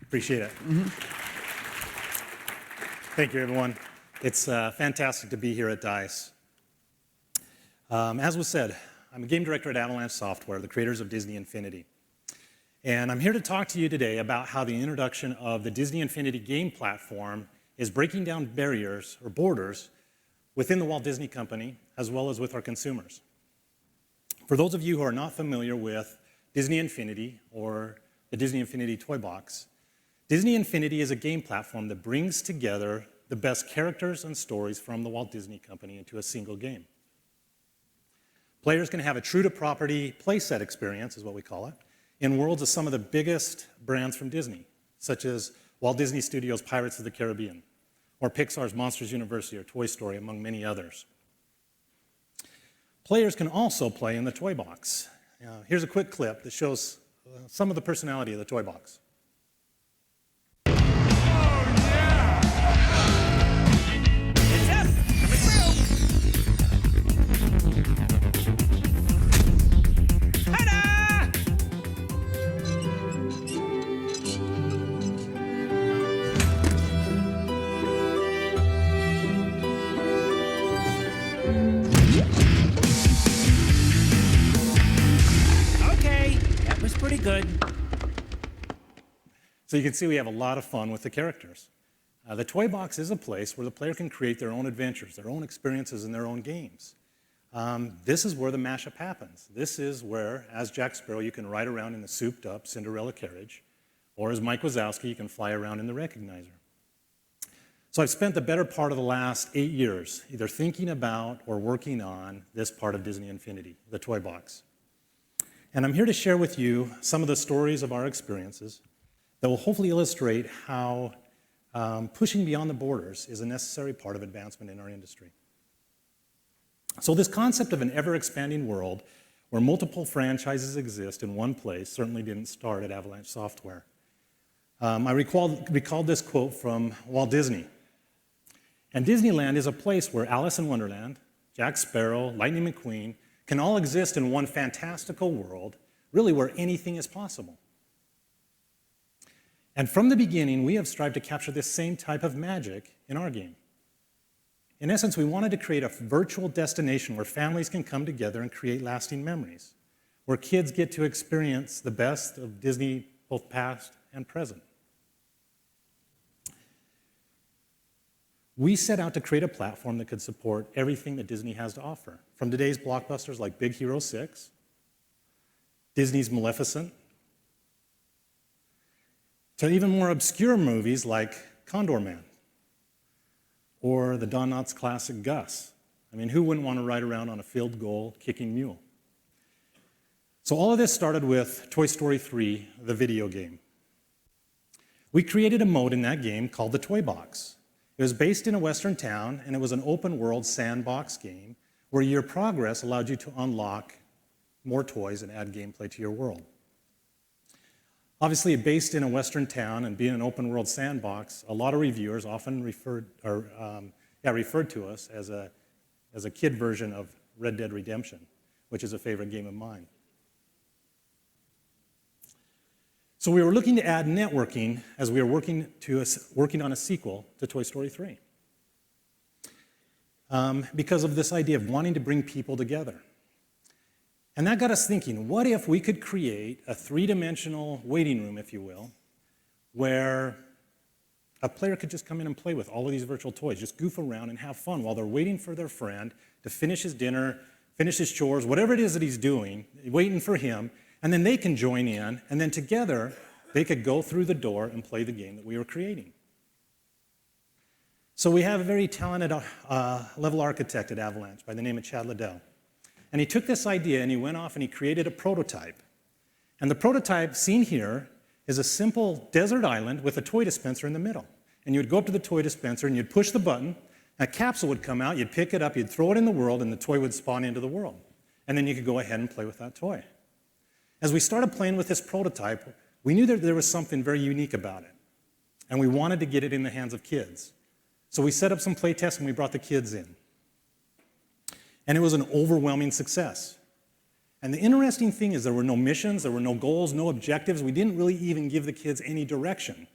Appreciate it. Thank you, everyone. It's fantastic to be here at D.I.C.E. As was said, I'm a game director at Avalanche Software, the creators of Disney Infinity. And I'm here to talk to you today about how the introduction of the Disney Infinity game platform is breaking down barriers or borders within the Walt Disney Company, as well as with our consumers. For those of you who are not familiar with Disney Infinity or the Disney Infinity toy box, Disney Infinity is a game platform that brings together the best characters and stories from the Walt Disney Company into a single game. Players can have a true-to-property playset experience, is what we call it, in worlds of some of the biggest brands from Disney, such as Walt Disney Studios' Pirates of the Caribbean, or Pixar's Monsters University or Toy Story, among many others. Players can also play in the toy box. Here's a quick clip that shows some of the personality of the toy box. Pretty good. So you can see we have a lot of fun with the characters. The toy box is a place where the player can create their own adventures, their own experiences, and their own games. This is where the mashup happens. This is where, as Jack Sparrow, you can ride around in the souped-up Cinderella carriage, or as Mike Wazowski, you can fly around in the Recognizer. So I've spent the better part of the last 8 years either thinking about or working on this part of Disney Infinity, the toy box. And I'm here to share with you some of the stories of our experiences that will hopefully illustrate how pushing beyond the borders is a necessary part of advancement in our industry. So this concept of an ever-expanding world where multiple franchises exist in one place certainly didn't start at Avalanche Software. I recalled this quote from Walt Disney. And Disneyland is a place where Alice in Wonderland, Jack Sparrow, Lightning McQueen, can all exist in one fantastical world, really where anything is possible. And from the beginning, we have strived to capture this same type of magic in our game. In essence, we wanted to create a virtual destination where families can come together and create lasting memories, where kids get to experience the best of Disney, both past and present. We set out to create a platform that could support everything that Disney has to offer, from today's blockbusters like Big Hero 6, Disney's Maleficent, to even more obscure movies like Condor Man, or the Don Knotts classic Gus. I mean, who wouldn't want to ride around on a field goal kicking mule? So all of this started with Toy Story 3, the video game. We created a mode in that game called the Toy Box. It was based in a Western town, and it was an open-world sandbox game where your progress allowed you to unlock more toys and add gameplay to your world. Obviously, based in a Western town and being an open-world sandbox, a lot of reviewers often referred to us as a kid version of Red Dead Redemption, which is a favorite game of mine. So we were looking to add networking as we were working on a sequel to Toy Story 3 because of this idea of wanting to bring people together. And that got us thinking, what if we could create a three-dimensional waiting room, if you will, where a player could just come in and play with all of these virtual toys, just goof around and have fun while they're waiting for their friend to finish his dinner, finish his chores, whatever it is that he's doing, waiting for him, and then they can join in, and then together, they could go through the door and play the game that we were creating. So we have a very talented level architect at Avalanche by the name of Liddell. And he took this idea and he went off and he created a prototype. And the prototype seen here is a simple desert island with a toy dispenser in the middle. And you would go up to the toy dispenser and you'd push the button, a capsule would come out, you'd pick it up, you'd throw it in the world, and the toy would spawn into the world. And then you could go ahead and play with that toy. As we started playing with this prototype, we knew that there was something very unique about it, and we wanted to get it in the hands of kids. So we set up some play tests and we brought the kids in. And it was an overwhelming success. And the interesting thing is there were no missions, there were no goals, no objectives. We didn't really even give the kids any direction.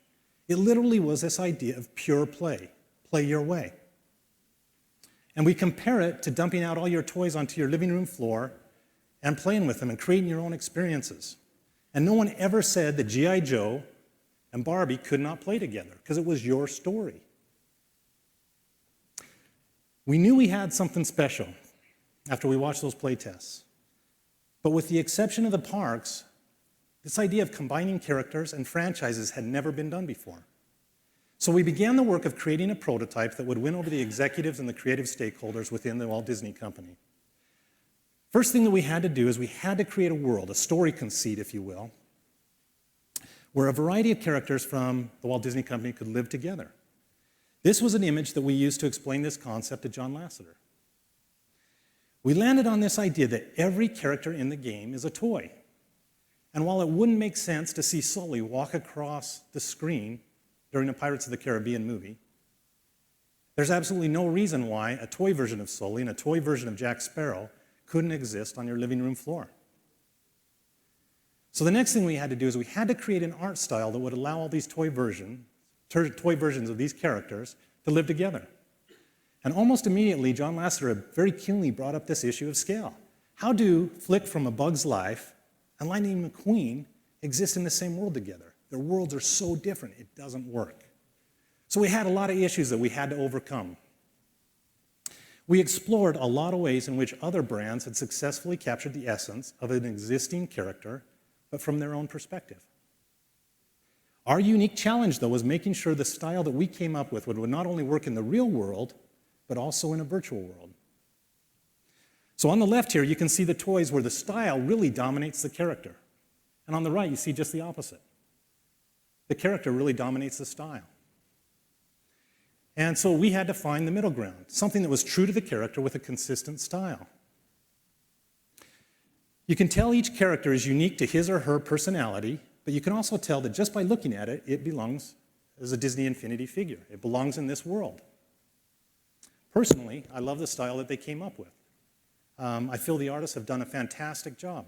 It literally was this idea of pure play your way. And we compare it to dumping out all your toys onto your living room floor and playing with them and creating your own experiences. And no one ever said that G.I. Joe and Barbie could not play together because it was your story. We knew we had something special after we watched those play tests. But with the exception of the parks, this idea of combining characters and franchises had never been done before. So we began the work of creating a prototype that would win over the executives and the creative stakeholders within the Walt Disney Company. First thing that we had to do is we had to create a world, a story conceit, if you will, where a variety of characters from the Walt Disney Company could live together. This was an image that we used to explain this concept to John Lasseter. We landed on this idea that every character in the game is a toy. And while it wouldn't make sense to see Sully walk across the screen during a Pirates of the Caribbean movie, there's absolutely no reason why a toy version of Sully and a toy version of Jack Sparrow couldn't exist on your living room floor. So the next thing we had to do is we had to create an art style that would allow all these toy versions of these characters to live together. And almost immediately, John Lasseter very keenly brought up this issue of scale. How do Flick from A Bug's Life and Lightning McQueen exist in the same world together? Their worlds are so different, it doesn't work. So we had a lot of issues that we had to overcome. We explored a lot of ways in which other brands had successfully captured the essence of an existing character, but from their own perspective. Our unique challenge, though, was making sure the style that we came up with would not only work in the real world, but also in a virtual world. So on the left here, you can see the toys where the style really dominates the character. And on the right, you see just the opposite. The character really dominates the style. And so we had to find the middle ground, something that was true to the character with a consistent style. You can tell each character is unique to his or her personality, but you can also tell that just by looking at it, it belongs as a Disney Infinity figure. It belongs in this world. Personally, I love the style that they came up with. I feel the artists have done a fantastic job.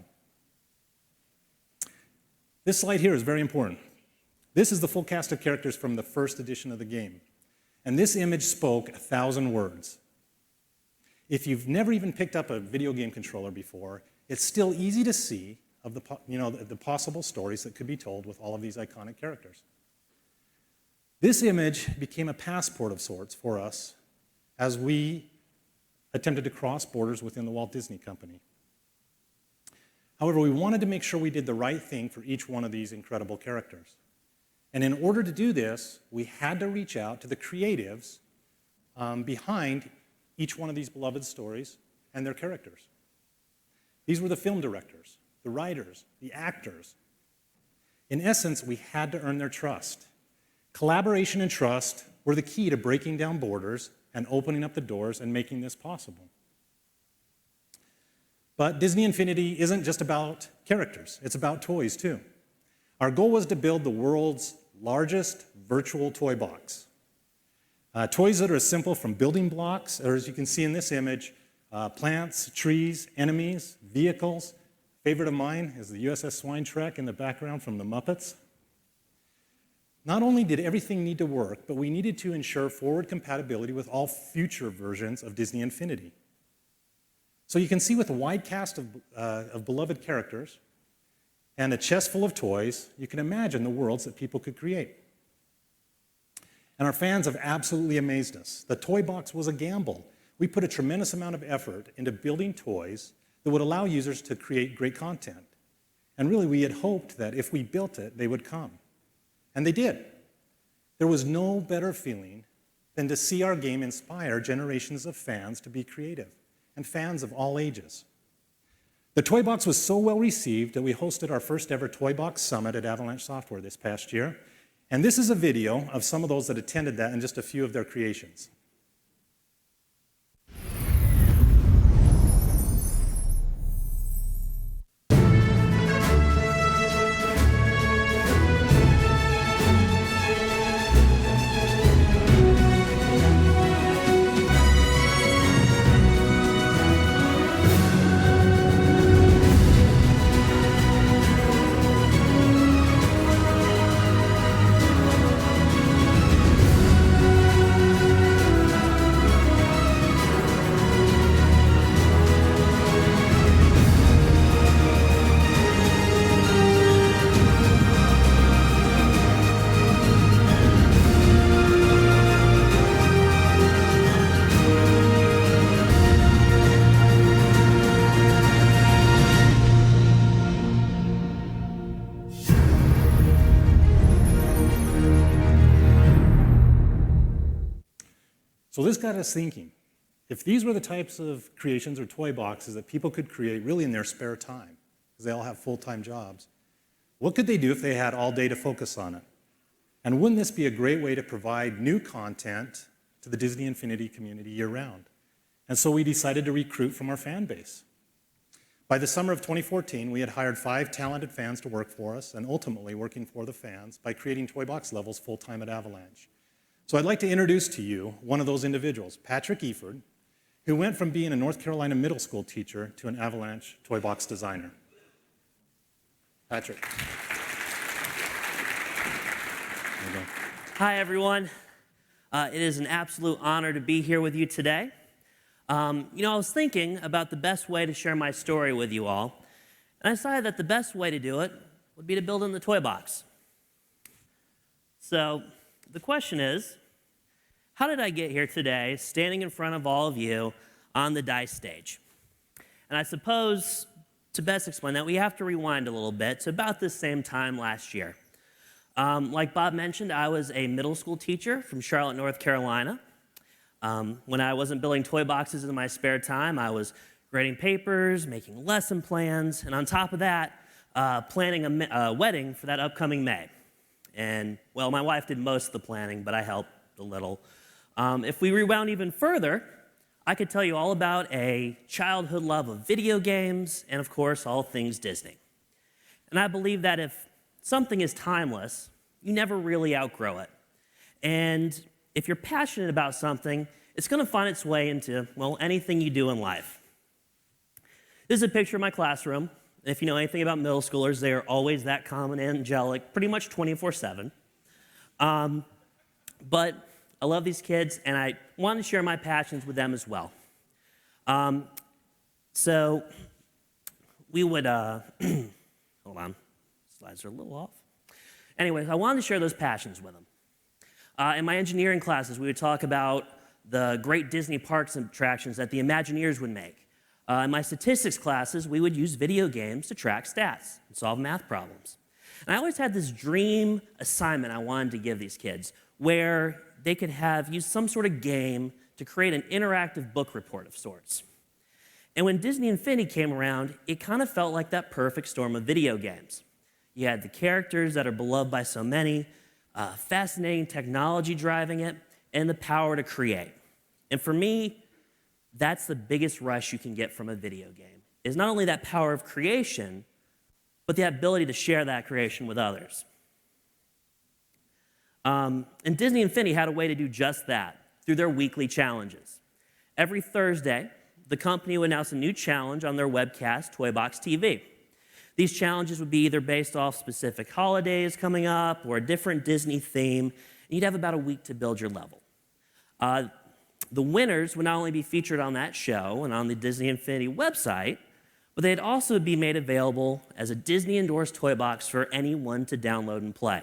This slide here is very important. This is the full cast of characters from the first edition of the game. And this image spoke 1,000 words. If you've never even picked up a video game controller before, it's still easy to see of the possible stories that could be told with all of these iconic characters. This image became a passport of sorts for us as we attempted to cross borders within the Walt Disney Company. However, we wanted to make sure we did the right thing for each one of these incredible characters. And in order to do this, we had to reach out to the creatives behind each one of these beloved stories and their characters. These were the film directors, the writers, the actors. In essence, we had to earn their trust. Collaboration and trust were the key to breaking down borders and opening up the doors and making this possible. But Disney Infinity isn't just about characters, it's about toys too. Our goal was to build the world's largest virtual toy box. Toys that are as simple from building blocks, or as you can see in this image, plants, trees, enemies, vehicles. Favorite of mine is the USS Swine Trek in the background from the Muppets. Not only did everything need to work, but we needed to ensure forward compatibility with all future versions of Disney Infinity. So you can see with a wide cast of beloved characters and a chest full of toys, you can imagine the worlds that people could create. And our fans have absolutely amazed us. The toy box was a gamble. We put a tremendous amount of effort into building toys that would allow users to create great content. And really, we had hoped that if we built it, they would come. And they did. There was no better feeling than to see our game inspire generations of fans to be creative, and fans of all ages. The Toy Box was so well received that we hosted our first ever Toy Box Summit at Avalanche Software this past year. And this is a video of some of those that attended that and just a few of their creations. So this got us thinking, if these were the types of creations or toy boxes that people could create really in their spare time, because they all have full-time jobs, what could they do if they had all day to focus on it? And wouldn't this be a great way to provide new content to the Disney Infinity community year-round? And so we decided to recruit from our fan base. By the summer of 2014, we had hired 5 talented fans to work for us, and ultimately working for the fans by creating toy box levels full-time at Avalanche. So I'd like to introduce to you one of those individuals, Patrick Efird, who went from being a North Carolina middle school teacher to an Avalanche toy box designer. Patrick. There you go. Hi, everyone. It is an absolute honor to be here with you today. I was thinking about the best way to share my story with you all, and I decided that the best way to do it would be to build in the toy box. So the question is, how did I get here today, standing in front of all of you on the D.I.C.E stage? And I suppose, to best explain that, we have to rewind a little bit to about this same time last year. Like Bob mentioned, I was a middle school teacher from Charlotte, North Carolina. When I wasn't building toy boxes in my spare time, I was grading papers, making lesson plans, and on top of that, planning a wedding for that upcoming May. And, well, my wife did most of the planning, but I helped a little. If we rewound even further, I could tell you all about a childhood love of video games and, of course, all things Disney. And I believe that if something is timeless, you never really outgrow it. And if you're passionate about something, it's going to find its way into, well, anything you do in life. This is a picture of my classroom. If you know anything about middle schoolers, they are always that calm and angelic, pretty much 24/7. But I love these kids, and I want to share my passions with them as well. So we would, hold on, slides are a little off. Anyways, I wanted to share those passions with them. In my engineering classes, we would talk about the great Disney parks and attractions that the Imagineers would make. In my statistics classes, we would use video games to track stats and solve math problems. And I always had this dream assignment I wanted to give these kids, where they could use some sort of game to create an interactive book report of sorts. And when Disney Infinity came around, it kind of felt like that perfect storm of video games. You had the characters that are beloved by so many, fascinating technology driving it, and the power to create. And for me, that's the biggest rush you can get from a video game, is not only that power of creation, but the ability to share that creation with others. And Disney Infinity had a way to do just that through their weekly challenges. Every Thursday, the company would announce a new challenge on their webcast, Toy Box TV. These challenges would be either based off specific holidays coming up or a different Disney theme, and you'd have about a week to build your level. The winners would not only be featured on that show and on the Disney Infinity website, but they'd also be made available as a Disney-endorsed toy box for anyone to download and play.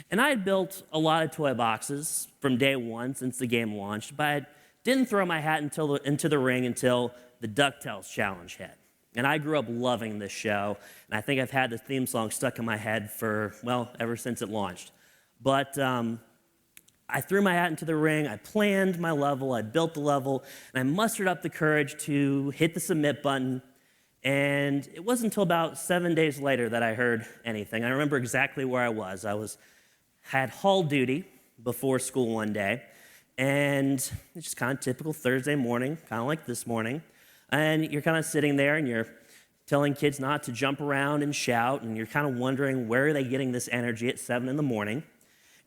And I had built a lot of toy boxes from day one since the game launched, but I didn't throw my hat into the ring until the DuckTales challenge hit. And I grew up loving this show, and I think I've had the theme song stuck in my head for, well, ever since it launched. But I threw my hat into the ring, I planned my level, I built the level, and I mustered up the courage to hit the submit button. And it wasn't until about 7 days later that I heard anything. I remember exactly where I was. I had hall duty before school one day, and it's just kind of typical Thursday morning, kind of like this morning. And you're kind of sitting there and you're telling kids not to jump around and shout, and you're kind of wondering where are they getting this energy at 7 in the morning.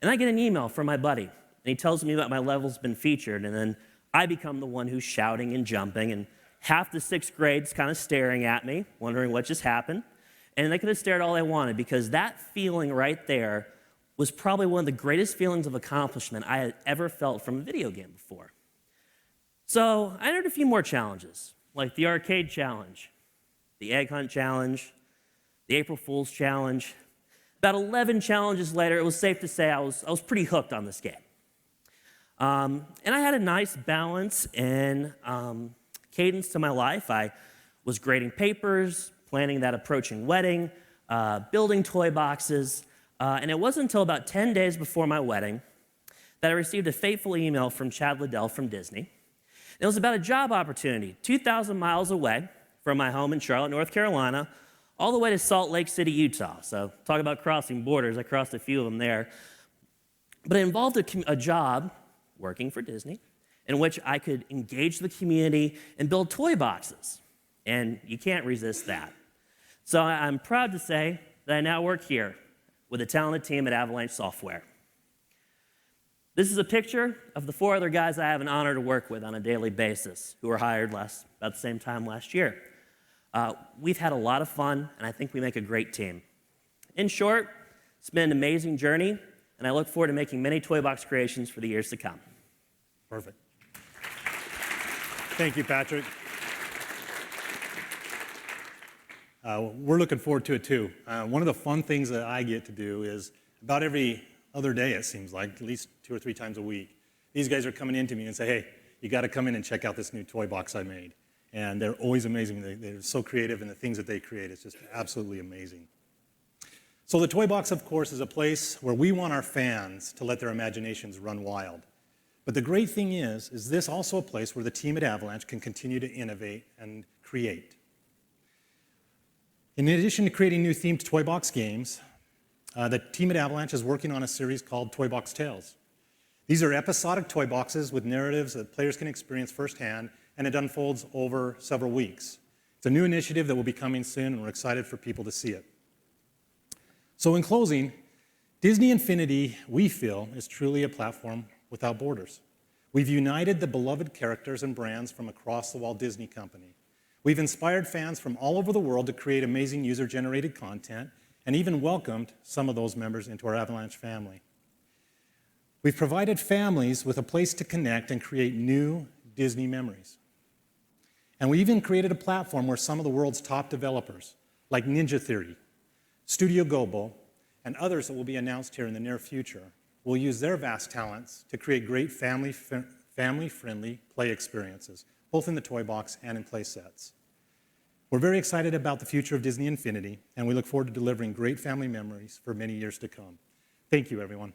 And I get an email from my buddy, and he tells me that my level's been featured, and then I become the one who's shouting and jumping, and half the 6th grade's kind of staring at me, wondering what just happened. And they could have stared all they wanted, because that feeling right there was probably one of the greatest feelings of accomplishment I had ever felt from a video game before. So I entered a few more challenges, like the arcade challenge, the egg hunt challenge, the April Fool's challenge. About 11 challenges later, it was safe to say I was pretty hooked on this game. And I had a nice balance and cadence to my life. I was grading papers, planning that approaching wedding, building toy boxes, and it wasn't until about 10 days before my wedding that I received a fateful email from Chad Liddell from Disney. It was about a job opportunity 2,000 miles away from my home in Charlotte, North Carolina, all the way to Salt Lake City, Utah. So talk about crossing borders. I crossed a few of them there. But it involved a job working for Disney in which I could engage the community and build toy boxes. And you can't resist that. So I'm proud to say that I now work here with a talented team at Avalanche Software. This is a picture of the 4 other guys I have an honor to work with on a daily basis who were hired about the same time last year. We've had a lot of fun, and I think we make a great team. In short, it's been an amazing journey, and I look forward to making many toy box creations for the years to come. Perfect. Thank you, Patrick. We're looking forward to it too. One of the fun things that I get to do is about every other day, it seems like, at least 2 or 3 times a week, these guys are coming into me and say, hey, you got to come in and check out this new toy box I made. And they're always amazing. They're so creative, and the things that they create is just absolutely amazing. So the toy box, of course, is a place where we want our fans to let their imaginations run wild. But the great thing is this also a place where the team at Avalanche can continue to innovate and create. In addition to creating new themed toy box games, the team at Avalanche is working on a series called Toy Box Tales. These are episodic toy boxes with narratives that players can experience firsthand, and it unfolds over several weeks. It's a new initiative that will be coming soon, and we're excited for people to see it. So in closing, Disney Infinity, we feel, is truly a platform without borders. We've united the beloved characters and brands from across the Walt Disney Company. We've inspired fans from all over the world to create amazing user-generated content, and even welcomed some of those members into our Avalanche family. We've provided families with a place to connect and create new Disney memories. And we even created a platform where some of the world's top developers, like Ninja Theory, Studio Gobo, and others that will be announced here in the near future, will use their vast talents to create great family-friendly play experiences, both in the toy box and in play sets. We're very excited about the future of Disney Infinity, and we look forward to delivering great family memories for many years to come. Thank you, everyone.